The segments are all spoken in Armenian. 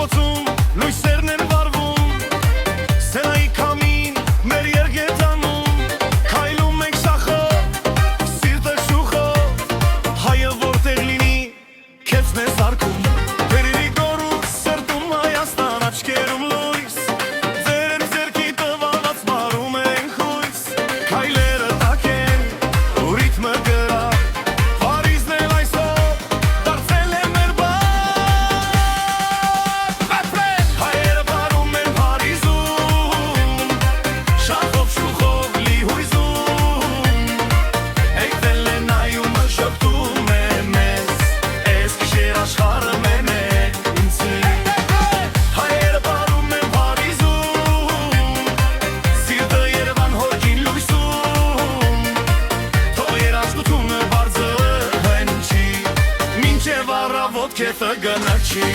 փողոցում լույսերն են վառվում, Սենայի քամին մեր երգետանում, Քայլում ենք շախով, սիրտը շուխով, Հայը որտեղ լինի, քեծն է սարքում, Վերերի գորուց սրտում Հայաստան աչքերում լույս, Ձերեր ձերքի տվալած մարում ենք հույս, Քայլերը տակ են ու ռիթմը գրավ, Փարիզն էլ այսօր դարձել է մեր բակ, Հայերը բարում են Փարիզում, Շախով շուխով լի հույզում, Էգվել է նայումը շպտում է մեզ, Էս գիշեր աշխարհը մեն է ինձի, Հայերը բարում են Փարիզում, Սիրտը Երևան հոգին լույսում, Թող երաժշտությունը բարձր հնչի, Մինչև առավոտ քեֆը գնաչի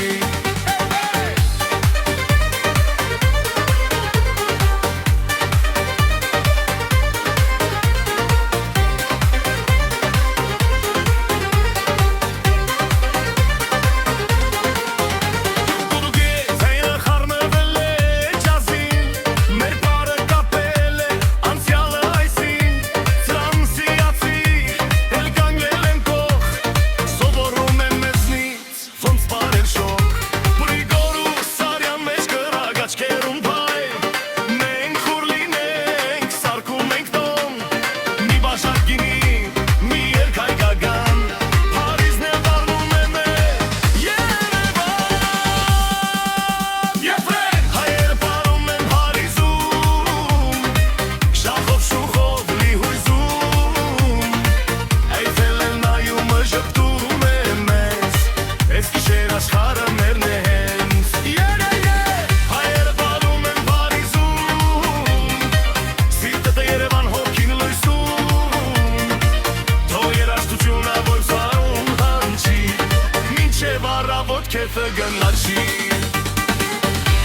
Քեֆը գնաչի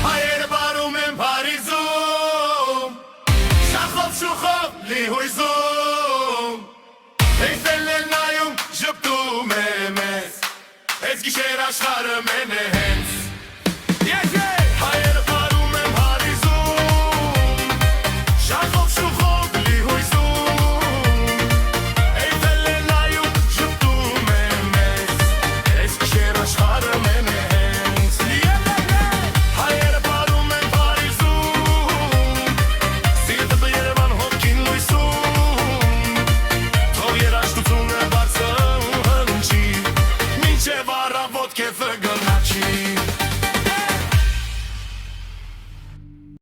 Հայերը բարում են Փարիզում Շախով շուխով լի հույզում Էյֆելն էլ նայում ժպտում է մեզ Էս գիշեր աշխարհը մեն է